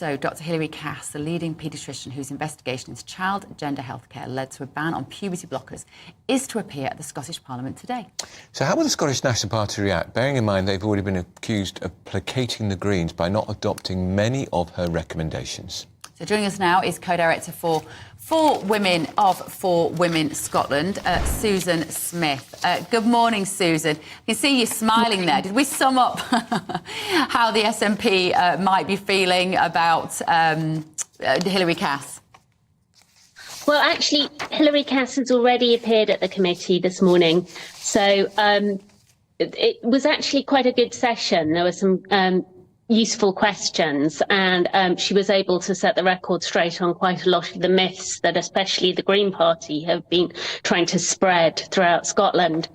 So Dr. Hilary Cass, the leading paediatrician whose investigation into child gender healthcare led to a ban on puberty blockers, is to appear at the Scottish Parliament today. So how will the Scottish National Party react, bearing in mind they've already been accused of placating the Greens by not adopting many of her recommendations? So joining us now is co-director for For Women Scotland, Susan Smith. Good morning, Susan. I can see you smiling there. Did we sum up how the SNP might be feeling about Hilary Cass? Well, actually, Hilary Cass has already appeared at the committee this morning. So it was actually quite a good session. There were some useful questions, and she was able to set the record straight on quite a lot of the myths that especially the Green Party have been trying to spread throughout Scotland.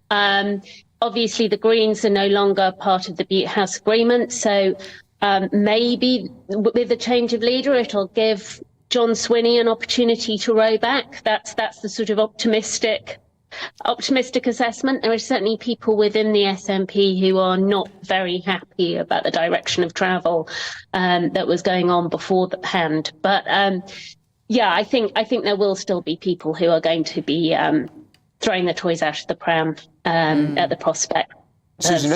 Obviously, the Greens are no longer part of the Butte House Agreement, so maybe with the change of leader, it'll give John Swinney an opportunity to row back. That's the sort of optimistic assessment. There are certainly people within the SNP who are not very happy about the direction of travel that was going on beforehand. But yeah, I think there will still be people who are going to be throwing the toys out of the pram at the prospect. Susan,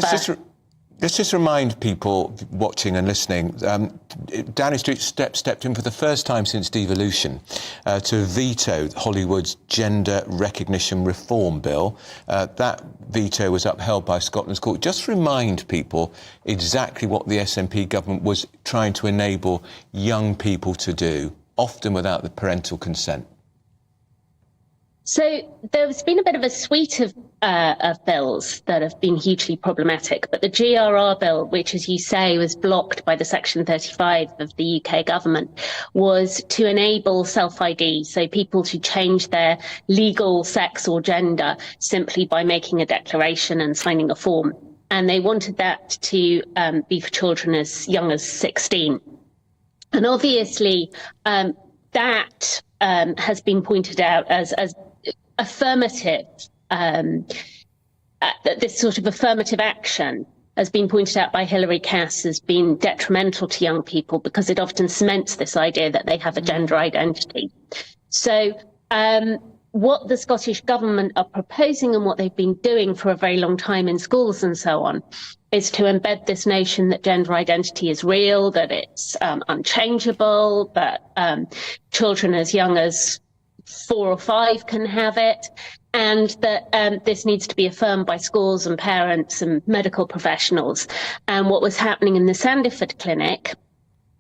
let's just remind people watching and listening, Downing Street stepped in for the first time since devolution to veto Hollywood's gender recognition reform bill. That veto was upheld by Scotland's court. Just remind people exactly what the SNP government was trying to enable young people to do, often without the parental consent. So there's been a bit of a suite of bills that have been hugely problematic, but the GRR bill, which, as you say, was blocked by the Section 35 of the UK government, was to enable self-ID, so people to change their legal sex or gender simply by making a declaration and signing a form. And they wanted that to be for children as young as 16. And obviously, that has been pointed out as affirmative, this sort of affirmative action has been pointed out by Hilary Cass as being detrimental to young people because it often cements this idea that they have a gender identity. So what the Scottish government are proposing and what they've been doing for a very long time in schools and so on is to embed this notion that gender identity is real, that it's unchangeable, that children as young as 4 or 5 can have it, and that this needs to be affirmed by schools and parents and medical professionals. And what was happening in the Sandiford Clinic,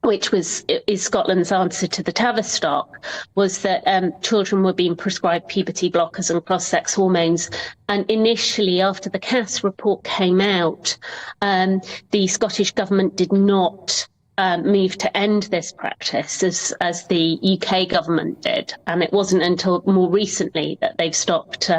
which is Scotland's answer to the Tavistock, was that children were being prescribed puberty blockers and cross-sex hormones. And initially, after the Cass report came out, the Scottish government did not move to end this practice as the UK government did, and it wasn't until more recently that they've stopped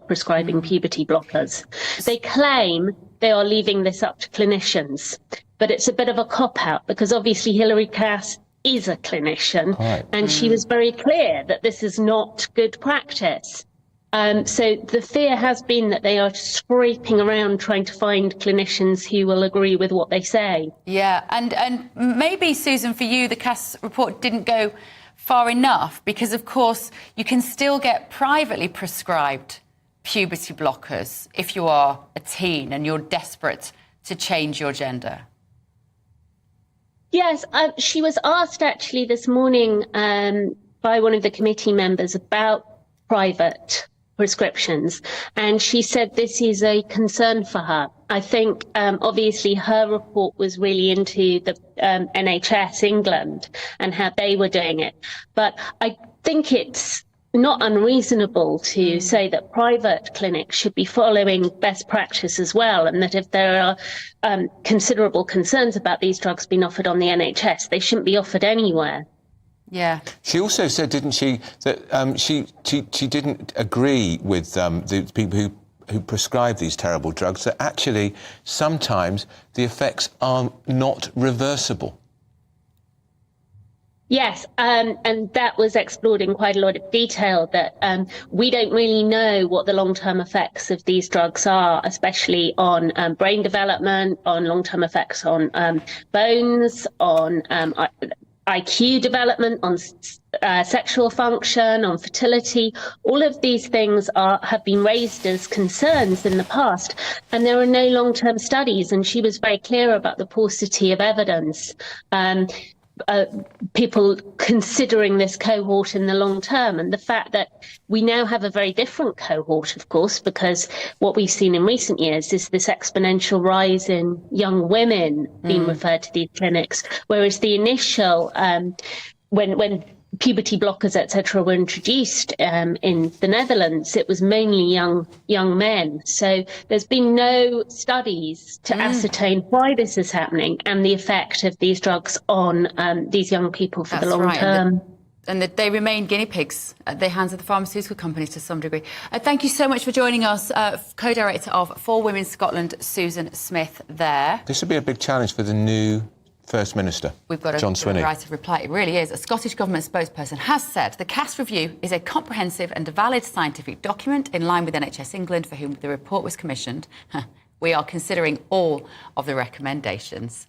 prescribing puberty blockers. They claim they are leaving this up to clinicians, but it's a bit of a cop-out because obviously Hilary Cass is a clinician, and she was very clear that this is not good practice. So the fear has been that they are scraping around trying to find clinicians who will agree with what they say. Yeah, and maybe, Susan, for you, the Cass report didn't go far enough because, of course, you can still get privately prescribed puberty blockers if you are a teen and you're desperate to change your gender. Yes, she was asked actually this morning by one of the committee members about private prescriptions, and she said this is a concern for her. I think obviously her report was really into the NHS England and how they were doing it, but I think it's not unreasonable to say that private clinics should be following best practice as well, and that if there are considerable concerns about these drugs being offered on the NHS, they shouldn't be offered anywhere. Yeah. She also said, didn't she, that she didn't agree with the people who prescribe these terrible drugs, that actually sometimes the effects are not reversible. Yes, and that was explored in quite a lot of detail, that we don't really know what the long-term effects of these drugs are, especially on brain development, on long-term effects on bones, on IQ development, on sexual function, on fertility. All of these things have been raised as concerns in the past, and there are no long-term studies, and she was very clear about the paucity of evidence. People considering this cohort in the long term, and the fact that we now have a very different cohort, of course, because what we've seen in recent years is this exponential rise in young women being referred to these clinics, whereas the initial when puberty blockers, etc., were introduced in the Netherlands, it was mainly young men. So there's been no studies to ascertain why this is happening and the effect of these drugs on these young people for the long term. And that they remain guinea pigs at the hands of the pharmaceutical companies to some degree. Thank you so much for joining us, co-director of For Women Scotland, Susan Smith there. This would be a big challenge for the new First Minister, We've got John Swinney. Right of reply. It really is. A Scottish Government spokesperson has said the CAS review is a comprehensive and valid scientific document in line with NHS England, for whom the report was commissioned. We are considering all of the recommendations.